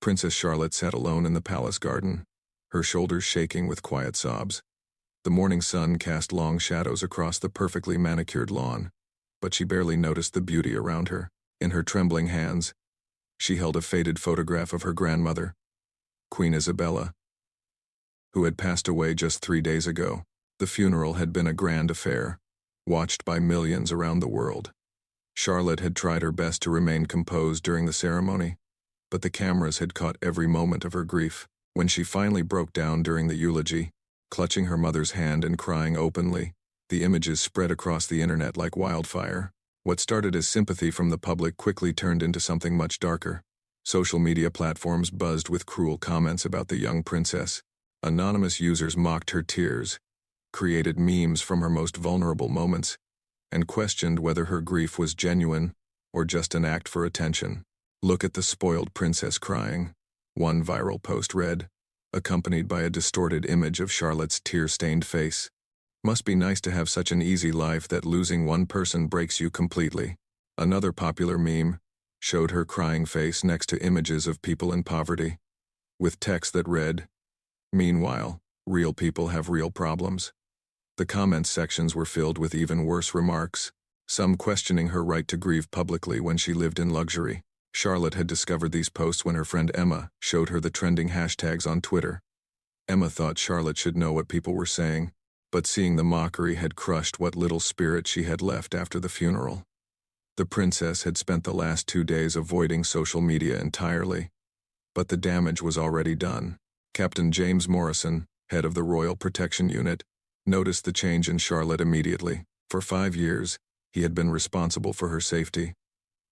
Princess Charlotte sat alone in the palace garden, her shoulders shaking with quiet sobs. The morning sun cast long shadows across the perfectly manicured lawn, but she barely noticed the beauty around her. In her trembling hands, she held a faded photograph of her grandmother, Queen Isabella, who had passed away just 3 days ago. The funeral had been a grand affair, watched by millions around the world. Charlotte had tried her best to remain composed during the ceremony, but the cameras had caught every moment of her grief. When she finally broke down during the eulogy, clutching her mother's hand and crying openly, the images spread across the internet like wildfire. What started as sympathy from the public quickly turned into something much darker. Social media platforms buzzed with cruel comments about the young princess. Anonymous users mocked her tears, created memes from her most vulnerable moments, and questioned whether her grief was genuine or just an act for attention. "Look at the spoiled princess crying," one viral post read, accompanied by a distorted image of Charlotte's tear-stained face. "Must be nice to have such an easy life that losing one person breaks you completely." Another popular meme showed her crying face next to images of people in poverty, with text that read, "Meanwhile, real people have real problems." The comments sections were filled with even worse remarks, some questioning her right to grieve publicly when she lived in luxury. Charlotte had discovered these posts when her friend Emma showed her the trending hashtags on Twitter. Emma thought Charlotte should know what people were saying, but seeing the mockery had crushed what little spirit she had left after the funeral. The princess had spent the last 2 days avoiding social media entirely, but the damage was already done. Captain James Morrison, head of the Royal Protection Unit, noticed the change in Charlotte immediately. For 5 years, he had been responsible for her safety,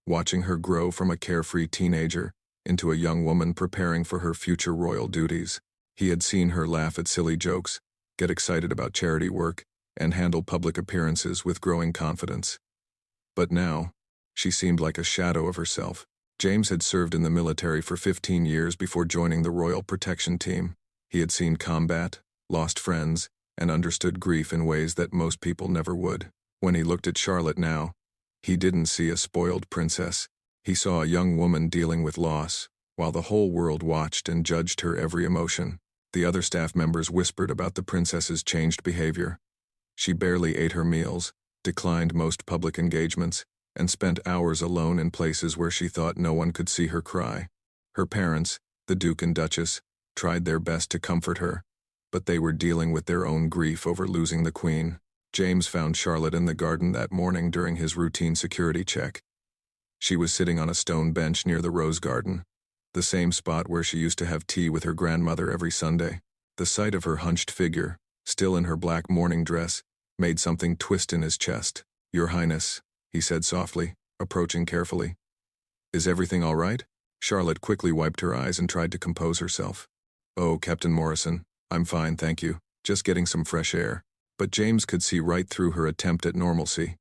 watching her grow from a carefree teenager into a young woman preparing for her future royal duties. He had seen her laugh at silly jokes, get excited about charity work, and handle public appearances with growing confidence. But now, she seemed like a shadow of herself. James had served in the military for 15 years before joining the Royal Protection Team. He had seen combat, lost friends, and understood grief in ways that most people never would. When he looked at Charlotte now, he didn't see a spoiled princess. He saw a young woman dealing with loss, while the whole world watched and judged her every emotion. The other staff members whispered about the princess's changed behavior. She barely ate her meals, declined most public engagements, and spent hours alone in places where she thought no one could see her cry. Her parents, the Duke and Duchess, tried their best to comfort her, but they were dealing with their own grief over losing the Queen. James found Charlotte in the garden that morning during his routine security check. She was sitting on a stone bench near the rose garden, the same spot where she used to have tea with her grandmother every Sunday. The sight of her hunched figure, still in her black mourning dress, made something twist in his chest. "Your Highness," he said softly, approaching carefully. "Is everything all right?" Charlotte quickly wiped her eyes and tried to compose herself. "Oh, Captain Morrison, I'm fine, thank you. Just getting some fresh air." But James could see right through her attempt at normalcy.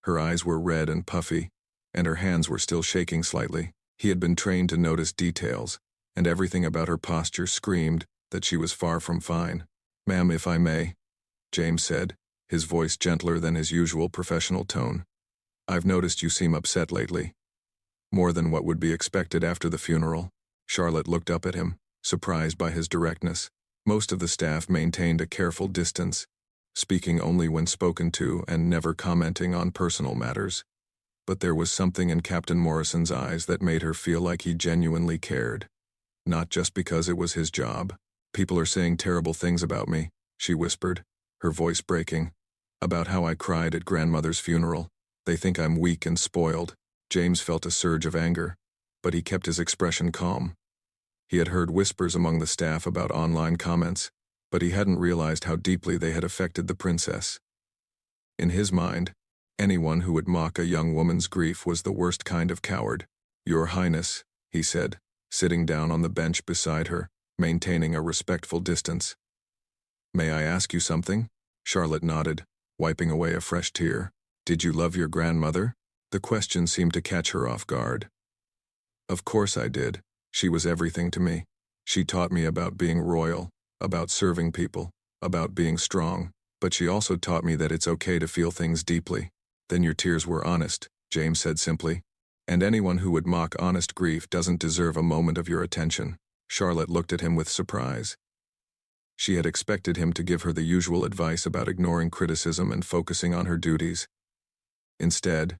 Her eyes were red and puffy, and her hands were still shaking slightly. He had been trained to notice details, and everything about her posture screamed that she was far from fine. "Ma'am, if I may," James said, his voice gentler than his usual professional tone. "I've noticed you seem upset lately. More than what would be expected after the funeral." Charlotte looked up at him, surprised by his directness. Most of the staff maintained a careful distance, speaking only when spoken to and never commenting on personal matters. But there was something in Captain Morrison's eyes that made her feel like he genuinely cared. Not just because it was his job. "People are saying terrible things about me," she whispered, her voice breaking. "About how I cried at grandmother's funeral. They think I'm weak and spoiled." James felt a surge of anger, but he kept his expression calm. He had heard whispers among the staff about online comments, but he hadn't realized how deeply they had affected the princess. In his mind, anyone who would mock a young woman's grief was the worst kind of coward. "Your Highness," he said, sitting down on the bench beside her, maintaining a respectful distance. "May I ask you something?" Charlotte nodded, wiping away a fresh tear. "Did you love your grandmother?" The question seemed to catch her off guard. "Of course I did. She was everything to me. She taught me about being royal, about serving people, about being strong, but she also taught me that it's okay to feel things deeply." "Then your tears were honest," James said simply. And anyone who would mock honest grief doesn't deserve a moment of your attention. Charlotte looked at him with surprise. She had expected him to give her the usual advice about ignoring criticism and focusing on her duties. Instead,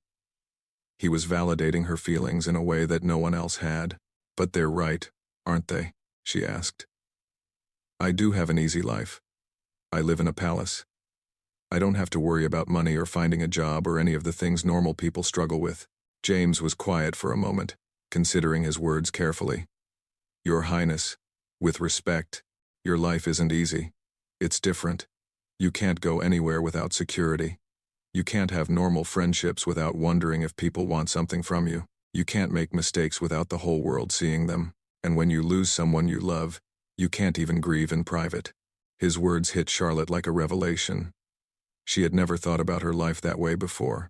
he was validating her feelings in a way that no one else had. But they're right, aren't they? She asked. I do have an easy life. I live in a palace. I don't have to worry about money or finding a job or any of the things normal people struggle with. James was quiet for a moment, considering his words carefully. Your Highness, with respect, your life isn't easy. It's different. You can't go anywhere without security. You can't have normal friendships without wondering if people want something from you. You can't make mistakes without the whole world seeing them. And when you lose someone you love, you can't even grieve in private. His words hit Charlotte like a revelation. She had never thought about her life that way before.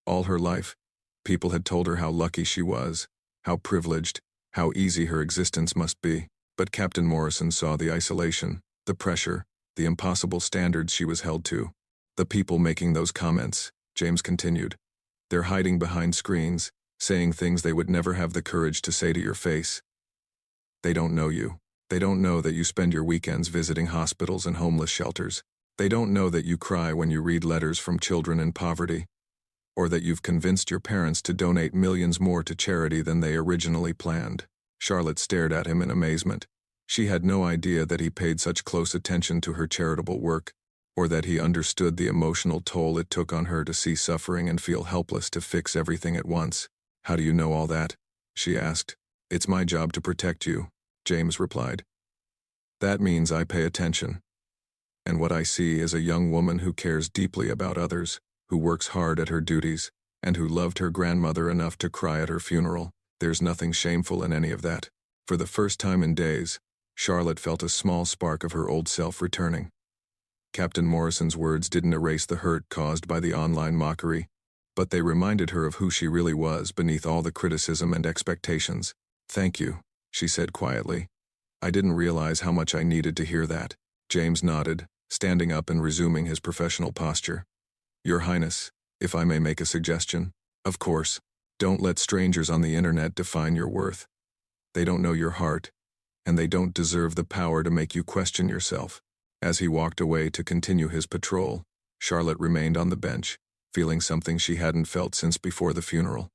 All her life, people had told her how lucky she was, how privileged, how easy her existence must be. But Captain Morrison saw the isolation, the pressure, the impossible standards she was held to. The people making those comments, James continued, they're hiding behind screens, saying things they would never have the courage to say to your face. They don't know you. They don't know that you spend your weekends visiting hospitals and homeless shelters. They don't know that you cry when you read letters from children in poverty, or that you've convinced your parents to donate millions more to charity than they originally planned. Charlotte stared at him in amazement. She had no idea that he paid such close attention to her charitable work, or that he understood the emotional toll it took on her to see suffering and feel helpless to fix everything at once. How do you know all that? She asked. It's my job to protect you, James replied. That means I pay attention. And what I see is a young woman who cares deeply about others, who works hard at her duties, and who loved her grandmother enough to cry at her funeral. There's nothing shameful in any of that. For the first time in days, Charlotte felt a small spark of her old self returning. Captain Morrison's words didn't erase the hurt caused by the online mockery, but they reminded her of who she really was beneath all the criticism and expectations. Thank you, she said quietly. I didn't realize how much I needed to hear that. James nodded, standing up and resuming his professional posture. Your Highness, if I may make a suggestion, of course, don't let strangers on the internet define your worth. They don't know your heart, and they don't deserve the power to make you question yourself. As he walked away to continue his patrol, Charlotte remained on the bench, feeling something she hadn't felt since before the funeral.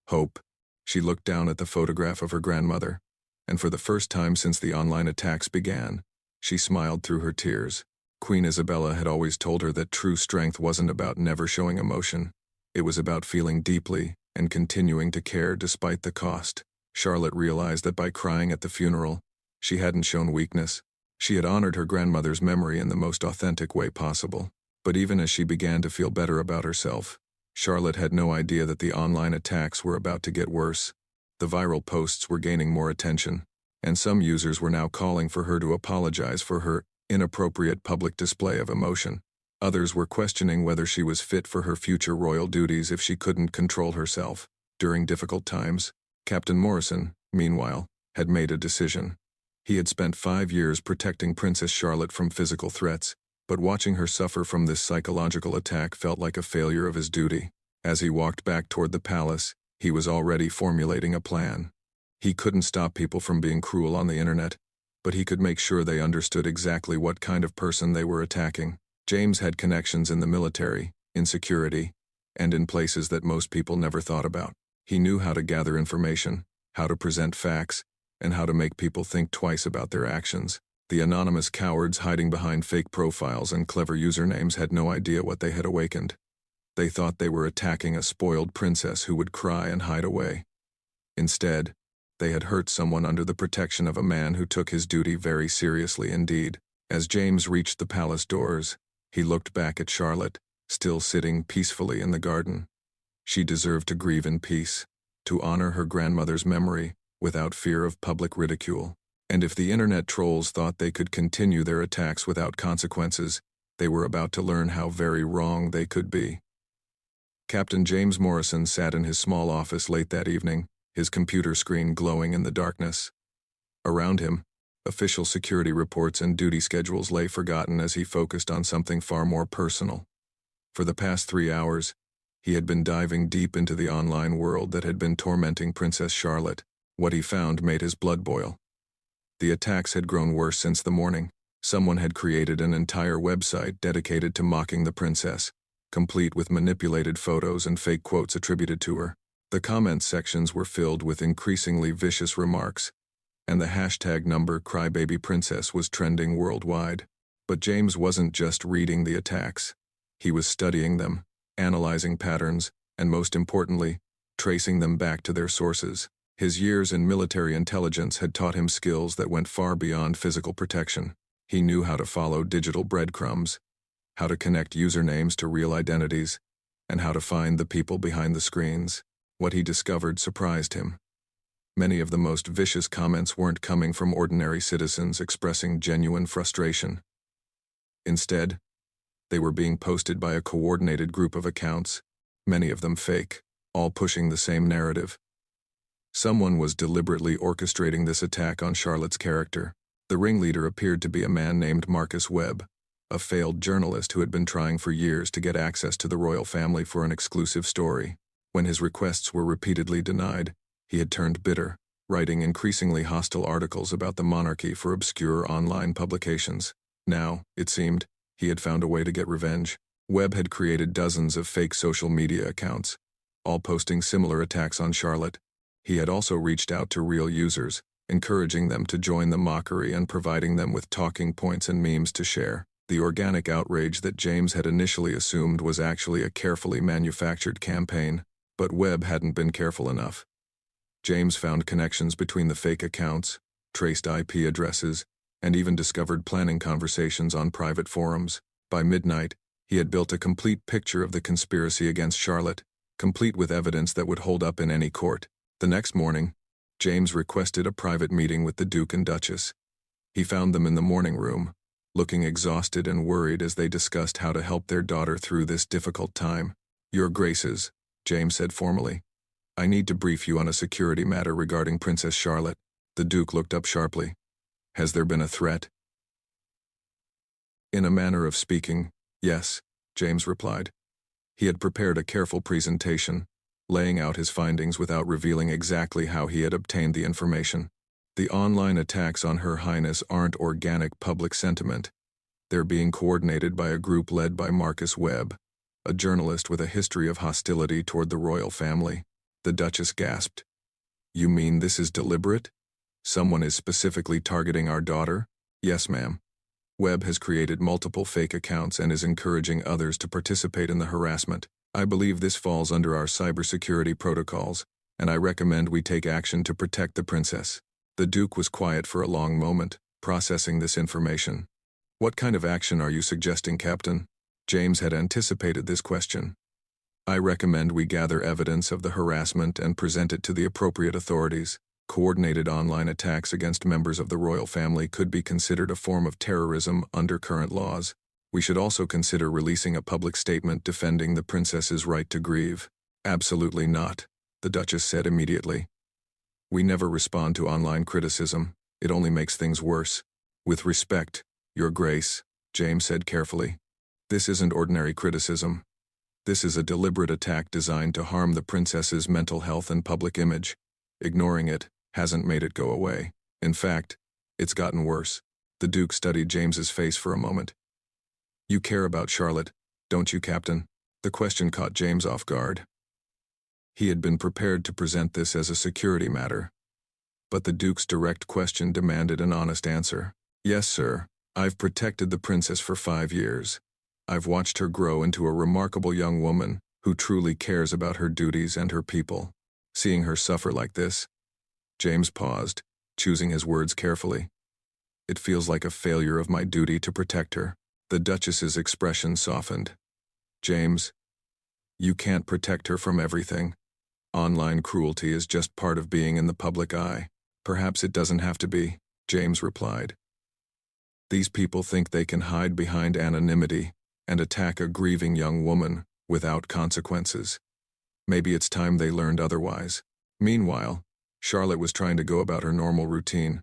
Hope. She looked down at the photograph of her grandmother, and for the first time since the online attacks began, she smiled through her tears. Queen Isabella had always told her that true strength wasn't about never showing emotion. It was about feeling deeply and continuing to care despite the cost. Charlotte realized that by crying at the funeral, she hadn't shown weakness. She had honored her grandmother's memory in the most authentic way possible. But even as she began to feel better about herself, Charlotte had no idea that the online attacks were about to get worse. The viral posts were gaining more attention, and some users were now calling for her to apologize for her inappropriate public display of emotion. Others were questioning whether she was fit for her future royal duties if she couldn't control herself. During difficult times, Captain Morrison, meanwhile, had made a decision. He had spent 5 years protecting Princess Charlotte from physical threats, but watching her suffer from this psychological attack felt like a failure of his duty. As he walked back toward the palace, he was already formulating a plan. He couldn't stop people from being cruel on the internet, but he could make sure they understood exactly what kind of person they were attacking. James had connections in the military, in security, and in places that most people never thought about. He knew how to gather information, how to present facts, and how to make people think twice about their actions. The anonymous cowards hiding behind fake profiles and clever usernames had no idea what they had awakened. They thought they were attacking a spoiled princess who would cry and hide away. Instead, they had hurt someone under the protection of a man who took his duty very seriously indeed. As James reached the palace doors, he looked back at Charlotte, still sitting peacefully in the garden. She deserved to grieve in peace, to honor her grandmother's memory without fear of public ridicule. And if the internet trolls thought they could continue their attacks without consequences, they were about to learn how very wrong they could be. Captain James Morrison sat in his small office late that evening, his computer screen glowing in the darkness. Around him, official security reports and duty schedules lay forgotten as he focused on something far more personal. For the past 3 hours, He had been diving deep into the online world that had been tormenting Princess Charlotte. What he found made his blood boil. The attacks had grown worse since the morning. Someone had created an entire website dedicated to mocking the princess, complete with manipulated photos and fake quotes attributed to her. The comment sections were filled with increasingly vicious remarks, and the hashtag #CrybabyPrincess was trending worldwide. But James wasn't just reading the attacks. He was studying them, analyzing patterns, and most importantly, tracing them back to their sources. His years in military intelligence had taught him skills that went far beyond physical protection. He knew how to follow digital breadcrumbs, how to connect usernames to real identities, and how to find the people behind the screens. What he discovered surprised him. Many of the most vicious comments weren't coming from ordinary citizens expressing genuine frustration. Instead, they were being posted by a coordinated group of accounts, many of them fake, all pushing the same narrative. Someone was deliberately orchestrating this attack on Charlotte's character. The ringleader appeared to be a man named Marcus Webb, a failed journalist who had been trying for years to get access to the royal family for an exclusive story. When his requests were repeatedly denied, he had turned bitter, writing increasingly hostile articles about the monarchy for obscure online publications. Now, it seemed, he had found a way to get revenge. Webb had created dozens of fake social media accounts, all posting similar attacks on Charlotte. He had also reached out to real users, encouraging them to join the mockery and providing them with talking points and memes to share. The organic outrage that James had initially assumed was actually a carefully manufactured campaign, but Webb hadn't been careful enough. James found connections between the fake accounts, traced IP addresses, and even discovered planning conversations on private forums. By midnight, he had built a complete picture of the conspiracy against Charlotte, complete with evidence that would hold up in any court. The next morning, James requested a private meeting with the Duke and Duchess. He found them in the morning room, looking exhausted and worried as they discussed how to help their daughter through this difficult time. "Your Graces," James said formally, "I need to brief you on a security matter regarding Princess Charlotte." The Duke looked up sharply. "Has there been a threat?" "In a manner of speaking, yes," James replied. He had prepared a careful presentation, laying out his findings without revealing exactly how he had obtained the information. "The online attacks on Her Highness aren't organic public sentiment. They're being coordinated by a group led by Marcus Webb, a journalist with a history of hostility toward the royal family." The Duchess gasped. "You mean this is deliberate? Someone is specifically targeting our daughter?" "Yes, ma'am. Webb has created multiple fake accounts and is encouraging others to participate in the harassment. I believe this falls under our cybersecurity protocols, and I recommend we take action to protect the princess." The Duke was quiet for a long moment, processing this information. "What kind of action are you suggesting, Captain?" James had anticipated this question. "I recommend we gather evidence of the harassment and present it to the appropriate authorities. Coordinated online attacks against members of the royal family could be considered a form of terrorism under current laws. We should also consider releasing a public statement defending the princess's right to grieve." "Absolutely not," the Duchess said immediately. "We never respond to online criticism. It only makes things worse." "With respect, Your Grace," James said carefully, "this isn't ordinary criticism. This is a deliberate attack designed to harm the princess's mental health and public image. Ignoring it hasn't made it go away. In fact, it's gotten worse." The Duke studied James's face for a moment. "You care about Charlotte, don't you, Captain?" The question caught James off guard. He had been prepared to present this as a security matter, but the Duke's direct question demanded an honest answer. "Yes, sir. I've protected the princess for 5 years. I've watched her grow into a remarkable young woman who truly cares about her duties and her people. Seeing her suffer like this..." James paused, choosing his words carefully. "It feels like a failure of my duty to protect her." The Duchess's expression softened. "James, you can't protect her from everything. Online cruelty is just part of being in the public eye." "Perhaps it doesn't have to be," James replied. "These people think they can hide behind anonymity and attack a grieving young woman without consequences. Maybe it's time they learned otherwise." Meanwhile, Charlotte was trying to go about her normal routine,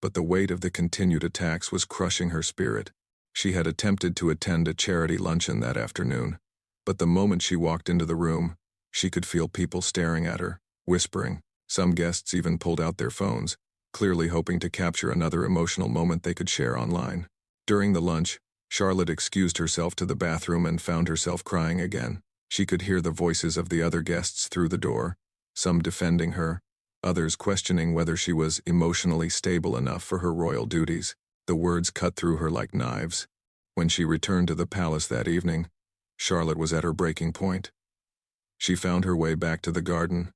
but the weight of the continued attacks was crushing her spirit. She had attempted to attend a charity luncheon that afternoon, But the moment she walked into the room, she could feel people staring at her, whispering. Some guests even pulled out their phones, clearly hoping to capture another emotional moment they could share online. During the lunch, Charlotte excused herself to the bathroom and found herself crying again. She could hear the voices of the other guests through the door, some defending her, others questioning whether she was emotionally stable enough for her royal duties. The words cut through her like knives. When she returned to the palace that evening, Charlotte was at her breaking point. She found her way back to the garden,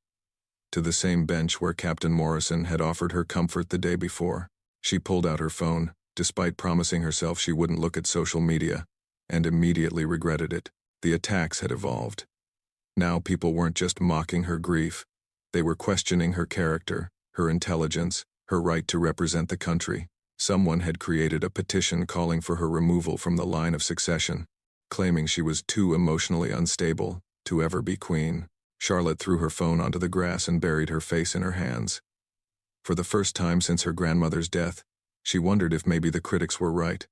to the same bench where Captain Morrison had offered her comfort the day before. She pulled out her phone, despite promising herself she wouldn't look at social media, and immediately regretted it. The attacks had evolved. Now people weren't just mocking her grief, they were questioning her character, her intelligence, her right to represent the country. Someone had created a petition calling for her removal from the line of succession, claiming she was too emotionally unstable to ever be queen. Charlotte threw her phone onto the grass and buried her face in her hands. For the first time since her grandmother's death, she wondered if maybe the critics were right.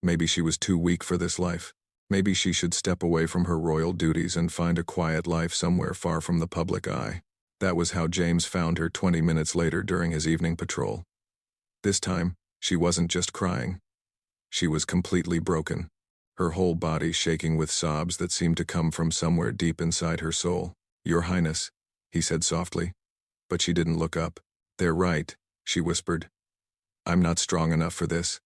Maybe she was too weak for this life. Maybe she should step away from her royal duties and find a quiet life somewhere far from the public eye. That was how James found her 20 minutes later during his evening patrol. This time, she wasn't just crying. She was completely broken, her whole body shaking with sobs that seemed to come from somewhere deep inside her soul. "Your Highness," he said softly, but she didn't look up. "They're right," she whispered. "I'm not strong enough for this.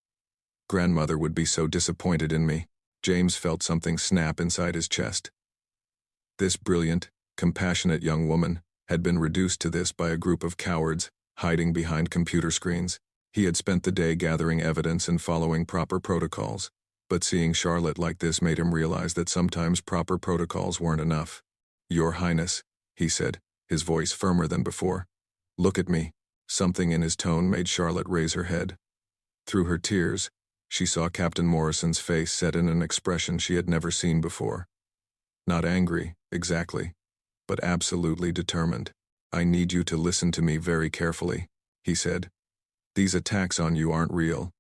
Grandmother would be so disappointed in me." James felt something snap inside his chest. This brilliant, compassionate young woman had been reduced to this by a group of cowards hiding behind computer screens. He had spent the day gathering evidence and following proper protocols, but seeing Charlotte like this made him realize that sometimes proper protocols weren't enough. "Your Highness," he said, his voice firmer than before. "Look at me." Something in his tone made Charlotte raise her head. Through her tears, she saw Captain Morrison's face set in an expression she had never seen before. Not angry, exactly, but absolutely determined. "I need you to listen to me very carefully," he said. "These attacks on you aren't real.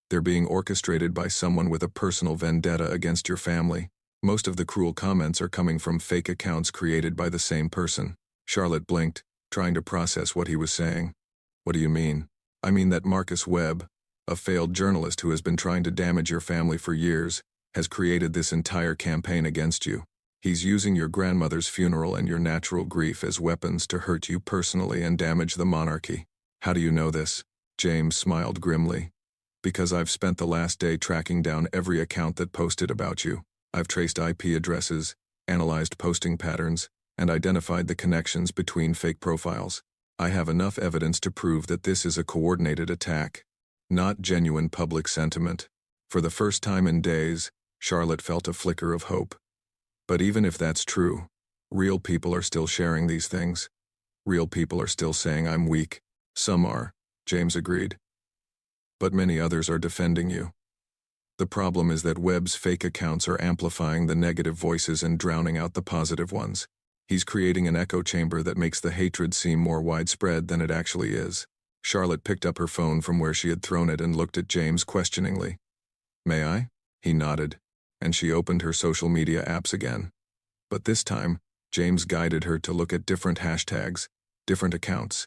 They're being orchestrated by someone with a personal vendetta against your family. Most of the cruel comments are coming from fake accounts created by the same person." Charlotte blinked, trying to process what he was saying. "What do you mean?" "I mean that Marcus Webb, a failed journalist who has been trying to damage your family for years, has created this entire campaign against you. He's using your grandmother's funeral and your natural grief as weapons to hurt you personally and damage the monarchy." "How do you know this?" James smiled grimly. "Because I've spent the last day tracking down every account that posted about you. I've traced IP addresses, analyzed posting patterns, and identified the connections between fake profiles. I have enough evidence to prove that this is a coordinated attack, not genuine public sentiment." For the first time in days, Charlotte felt a flicker of hope. But even if that's true, real people are still sharing these things. Real people are still saying I'm weak. "Some are," James agreed. "But many others are defending you. The problem is that Webb's fake accounts are amplifying the negative voices and drowning out the positive ones. He's creating an echo chamber that makes the hatred seem more widespread than it actually is." Charlotte picked up her phone from where she had thrown it and looked at James questioningly. "May I?" He nodded, and she opened her social media apps again. But this time, James guided her to look at different hashtags, different accounts.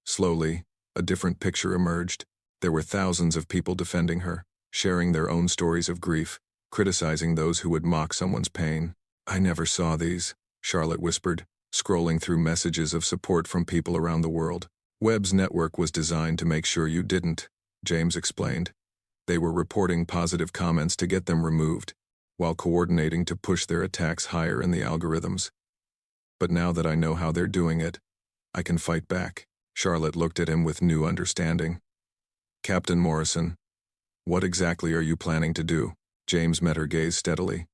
Slowly, a different picture emerged. There were thousands of people defending her, sharing their own stories of grief, criticizing those who would mock someone's pain. "I never saw these," Charlotte whispered, scrolling through messages of support from people around the world. "Webb's network was designed to make sure you didn't," James explained. "They were reporting positive comments to get them removed, while coordinating to push their attacks higher in the algorithms. But now that I know how they're doing it, I can fight back." Charlotte looked at him with new understanding. "Captain Morrison, what exactly are you planning to do?" James met her gaze steadily.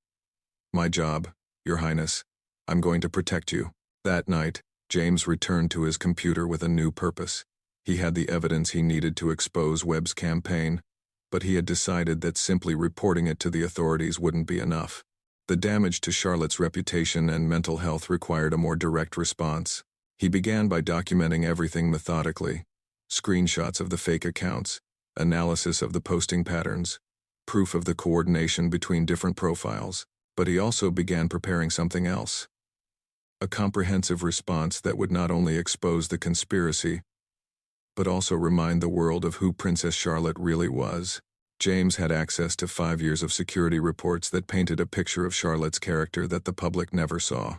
"My job, Your Highness. I'm going to protect you." That night, James returned to his computer with a new purpose. He had the evidence he needed to expose Webb's campaign, but he had decided that simply reporting it to the authorities wouldn't be enough. The damage to Charlotte's reputation and mental health required a more direct response. He began by documenting everything methodically: screenshots of the fake accounts, analysis of the posting patterns, proof of the coordination between different profiles. But he also began preparing something else. A comprehensive response that would not only expose the conspiracy, but also remind the world of who Princess Charlotte really was. James had access to 5 years of security reports that painted a picture of Charlotte's character that the public never saw.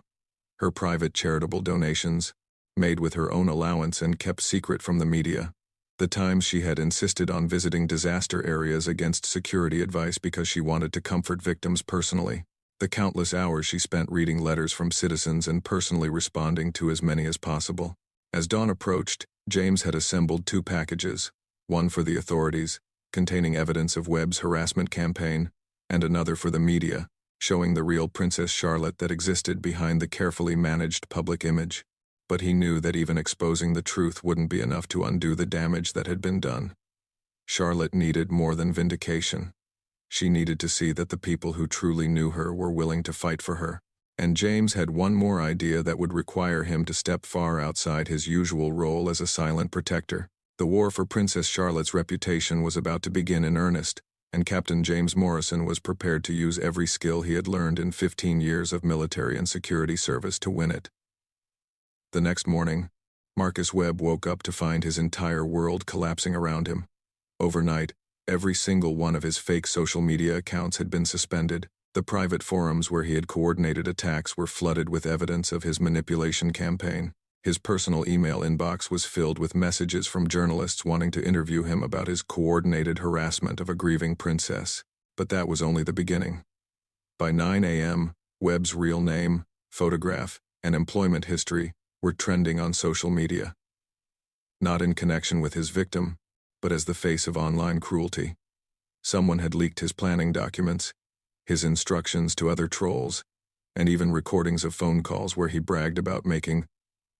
Her private charitable donations, made with her own allowance and kept secret from the media. The times she had insisted on visiting disaster areas against security advice because she wanted to comfort victims personally. The countless hours she spent reading letters from citizens and personally responding to as many as possible. As dawn approached, James had assembled 2 packages, one for the authorities, containing evidence of Webb's harassment campaign, and another for the media, showing the real Princess Charlotte that existed behind the carefully managed public image. But he knew that even exposing the truth wouldn't be enough to undo the damage that had been done. Charlotte needed more than vindication. She needed to see that the people who truly knew her were willing to fight for her. And James had one more idea that would require him to step far outside his usual role as a silent protector. The war for Princess Charlotte's reputation was about to begin in earnest, and Captain James Morrison was prepared to use every skill he had learned in 15 years of military and security service to win it. The next morning, Marcus Webb woke up to find his entire world collapsing around him. Overnight, every single one of his fake social media accounts had been suspended. The private forums where he had coordinated attacks were flooded with evidence of his manipulation campaign. His personal email inbox was filled with messages from journalists wanting to interview him about his coordinated harassment of a grieving princess. But that was only the beginning. By 9 a.m., Webb's real name, photograph, and employment history were trending on social media. Not in connection with his victim, but as the face of online cruelty. Someone had leaked his planning documents, his instructions to other trolls, and even recordings of phone calls where he bragged about making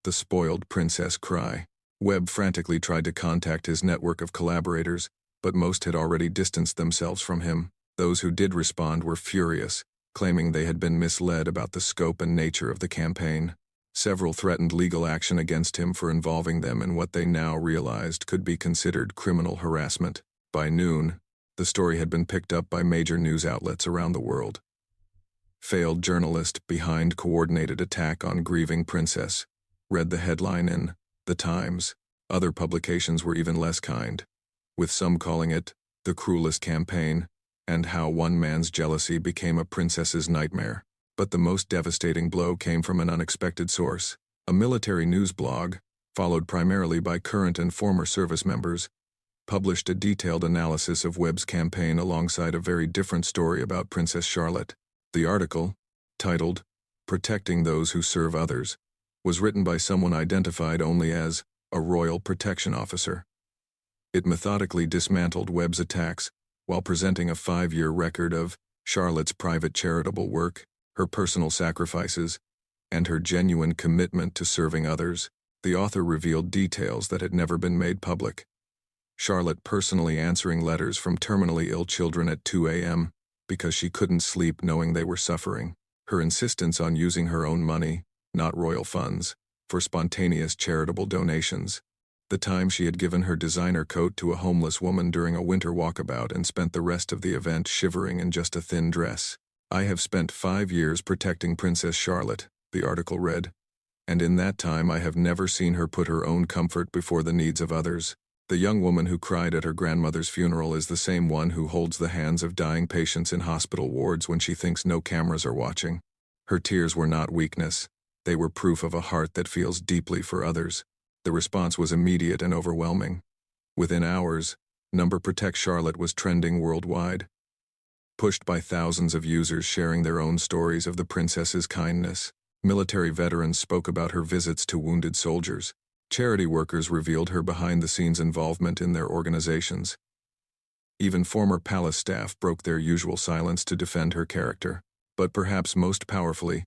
the spoiled princess cry. Webb frantically tried to contact his network of collaborators, but most had already distanced themselves from him. Those who did respond were furious, claiming they had been misled about the scope and nature of the campaign. Several threatened legal action against him for involving them in what they now realized could be considered criminal harassment. By noon, the story had been picked up by major news outlets around the world. Failed journalist behind coordinated attack on grieving princess, read the headline in The Times. Other publications were even less kind, with some calling it the cruelest campaign, and how one man's jealousy became a princess's nightmare. But the most devastating blow came from an unexpected source. A military news blog, followed primarily by current and former service members, published a detailed analysis of Webb's campaign alongside a very different story about Princess Charlotte. The article, titled Protecting Those Who Serve Others, was written by someone identified only as a Royal Protection Officer. It methodically dismantled Webb's attacks while presenting a 5-year record of Charlotte's private charitable work, her personal sacrifices, and her genuine commitment to serving others. The author revealed details that had never been made public. Charlotte personally answering letters from terminally ill children at 2 a.m. because she couldn't sleep knowing they were suffering. Her insistence on using her own money, not royal funds, for spontaneous charitable donations. The time she had given her designer coat to a homeless woman during a winter walkabout and spent the rest of the event shivering in just a thin dress. I have spent 5 years protecting Princess Charlotte, the article read, and in that time I have never seen her put her own comfort before the needs of others. The young woman who cried at her grandmother's funeral is the same one who holds the hands of dying patients in hospital wards when she thinks no cameras are watching. Her tears were not weakness. They were proof of a heart that feels deeply for others. The response was immediate and overwhelming. Within hours, Protect Charlotte was trending worldwide, pushed by thousands of users sharing their own stories of the princess's kindness. Military veterans spoke about her visits to wounded soldiers. Charity workers revealed her behind-the-scenes involvement in their organizations. Even former palace staff broke their usual silence to defend her character. But perhaps most powerfully,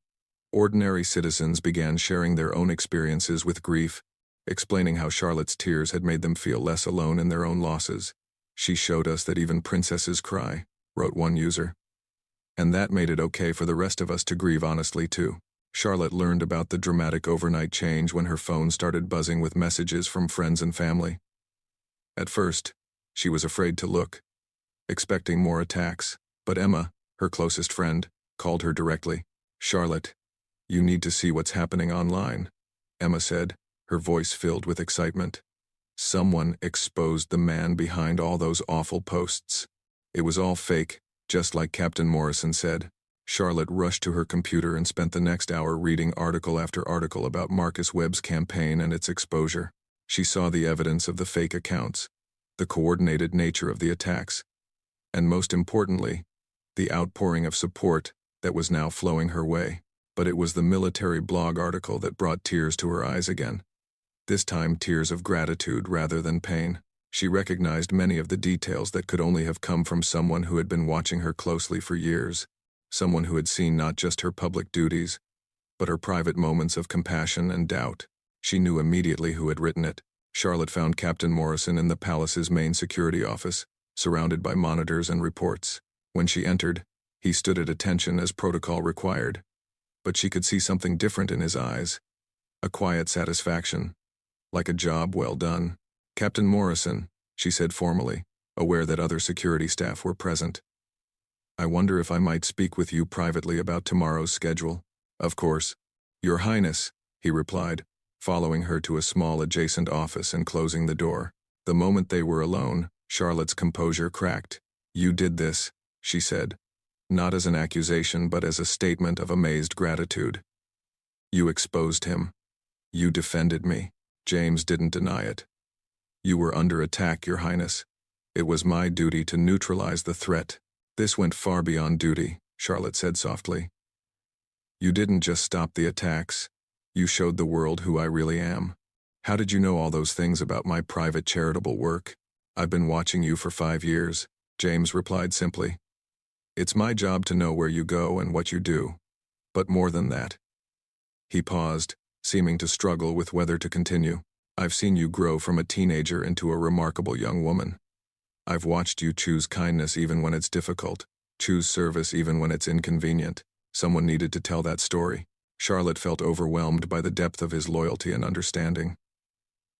ordinary citizens began sharing their own experiences with grief, explaining how Charlotte's tears had made them feel less alone in their own losses. She showed us that even princesses cry, wrote one user. And that made it okay for the rest of us to grieve honestly too. Charlotte learned about the dramatic overnight change when her phone started buzzing with messages from friends and family. At first, she was afraid to look, expecting more attacks, but Emma, her closest friend, called her directly. "Charlotte, you need to see what's happening online," Emma said, her voice filled with excitement. Someone exposed the man behind all those awful posts. It was all fake, just like Captain Morrison said. Charlotte rushed to her computer and spent the next hour reading article after article about Marcus Webb's campaign and its exposure. She saw the evidence of the fake accounts, the coordinated nature of the attacks, and most importantly, the outpouring of support that was now flowing her way. But it was the military blog article that brought tears to her eyes again. This time tears of gratitude rather than pain. She recognized many of the details that could only have come from someone who had been watching her closely for years, someone who had seen not just her public duties, but her private moments of compassion and doubt. She knew immediately who had written it. Charlotte found Captain Morrison in the palace's main security office, surrounded by monitors and reports. When she entered, he stood at attention as protocol required. But she could see something different in his eyes, a quiet satisfaction, like a job well done. "Captain Morrison," she said formally, aware that other security staff were present. "I wonder if I might speak with you privately about tomorrow's schedule." "Of course." "Your Highness," he replied, following her to a small adjacent office and closing the door. The moment they were alone, Charlotte's composure cracked. "You did this," she said, not as an accusation but as a statement of amazed gratitude. "You exposed him. You defended me." James didn't deny it. "You were under attack, Your Highness. It was my duty to neutralize the threat." "This went far beyond duty," Charlotte said softly. "You didn't just stop the attacks. You showed the world who I really am." "How did you know all those things about my private charitable work?" "I've been watching you for 5 years," James replied simply. "It's my job to know where you go and what you do. But more than that." He paused, seeming to struggle with whether to continue. "I've seen you grow from a teenager into a remarkable young woman. I've watched you choose kindness even when it's difficult, choose service even when it's inconvenient." Someone needed to tell that story. Charlotte felt overwhelmed by the depth of his loyalty and understanding.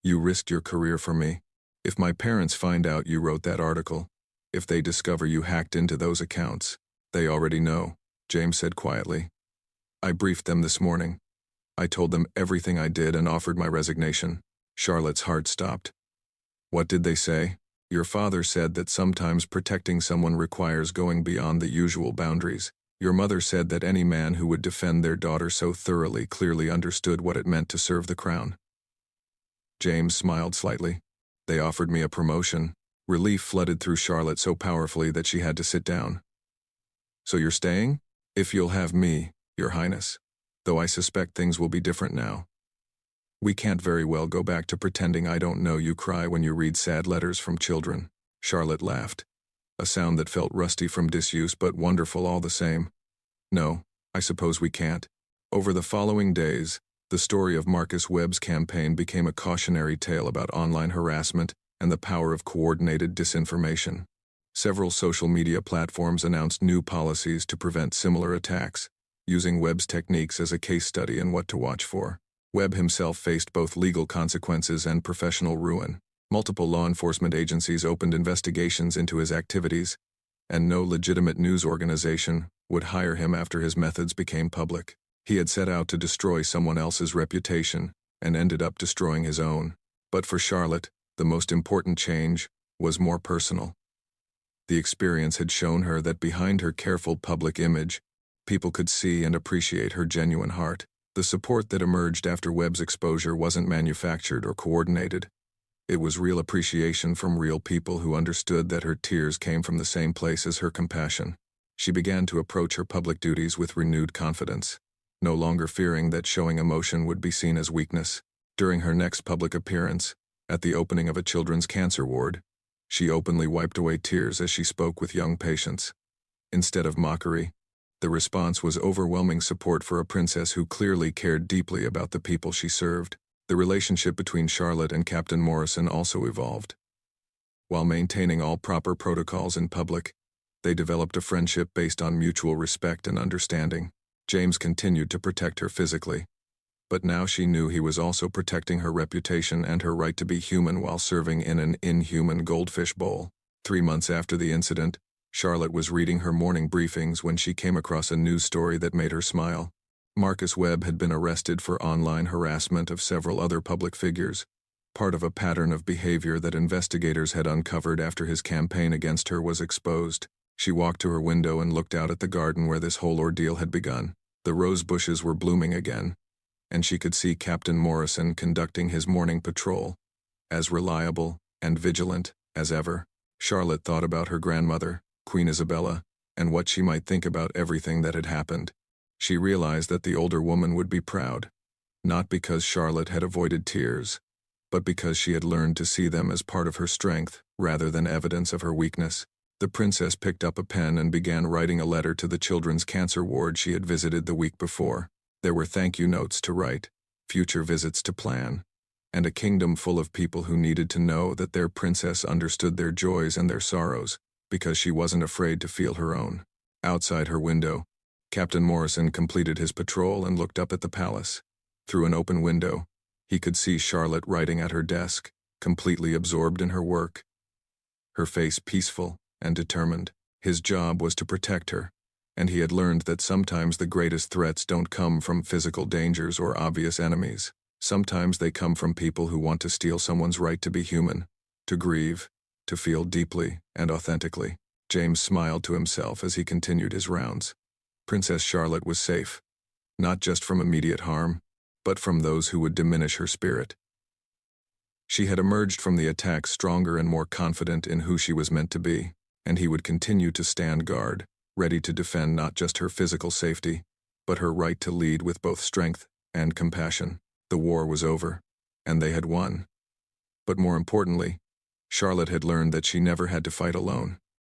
"You risked your career for me. If my parents find out you wrote that article, if they discover you hacked into those accounts, they already know," James said quietly. "I briefed them this morning. I told them everything I did and offered my resignation." Charlotte's heart stopped. "What did they say?" "Your father said that sometimes protecting someone requires going beyond the usual boundaries. Your mother said that any man who would defend their daughter so thoroughly clearly understood what it meant to serve the crown." James smiled slightly. "They offered me a promotion." Relief flooded through Charlotte so powerfully that she had to sit down. "So you're staying?" "If you'll have me, Your Highness. Though I suspect things will be different now. We can't very well go back to pretending I don't know you cry when you read sad letters from children." Charlotte laughed, a sound that felt rusty from disuse but wonderful all the same. "No, I suppose we can't." Over the following days, the story of Marcus Webb's campaign became a cautionary tale about online harassment and the power of coordinated disinformation. Several social media platforms announced new policies to prevent similar attacks, using Webb's techniques as a case study in what to watch for. Webb himself faced both legal consequences and professional ruin. Multiple law enforcement agencies opened investigations into his activities, and no legitimate news organization would hire him after his methods became public. He had set out to destroy someone else's reputation and ended up destroying his own. But for Charlotte, the most important change was more personal. The experience had shown her that behind her careful public image, people could see and appreciate her genuine heart. The support that emerged after Webb's exposure wasn't manufactured or coordinated. It was real appreciation from real people who understood that her tears came from the same place as her compassion. She began to approach her public duties with renewed confidence, no longer fearing that showing emotion would be seen as weakness. During her next public appearance, at the opening of a children's cancer ward, she openly wiped away tears as she spoke with young patients. Instead of mockery, the response was overwhelming support for a princess who clearly cared deeply about the people she served. The relationship between Charlotte and Captain Morrison also evolved. While maintaining all proper protocols in public, they developed a friendship based on mutual respect and understanding. James continued to protect her physically, but now she knew he was also protecting her reputation and her right to be human while serving in an inhuman goldfish bowl. 3 months after the incident, Charlotte was reading her morning briefings when she came across a news story that made her smile. Marcus Webb had been arrested for online harassment of several other public figures, part of a pattern of behavior that investigators had uncovered after his campaign against her was exposed. She walked to her window and looked out at the garden where this whole ordeal had begun. The rose bushes were blooming again, and she could see Captain Morrison conducting his morning patrol, as reliable and vigilant as ever. Charlotte thought about her grandmother, Queen Isabella, and what she might think about everything that had happened. She realized that the older woman would be proud, not because Charlotte had avoided tears, but because she had learned to see them as part of her strength rather than evidence of her weakness. The princess picked up a pen and began writing a letter to the children's cancer ward she had visited the week before. There were thank you notes to write, future visits to plan, and a kingdom full of people who needed to know that their princess understood their joys and their sorrows, because she wasn't afraid to feel her own. Outside her window, Captain Morrison completed his patrol and looked up at the palace. Through an open window, he could see Charlotte writing at her desk, completely absorbed in her work, her face peaceful and determined. His job was to protect her, and he had learned that sometimes the greatest threats don't come from physical dangers or obvious enemies. Sometimes they come from people who want to steal someone's right to be human, to grieve, to feel deeply and authentically. James smiled to himself as he continued his rounds. Princess Charlotte was safe, not just from immediate harm, but from those who would diminish her spirit. She had emerged from the attack stronger and more confident in who she was meant to be, and he would continue to stand guard, ready to defend not just her physical safety, but her right to lead with both strength and compassion. The war was over, and they had won. But more importantly, Charlotte had learned that she never had to fight alone.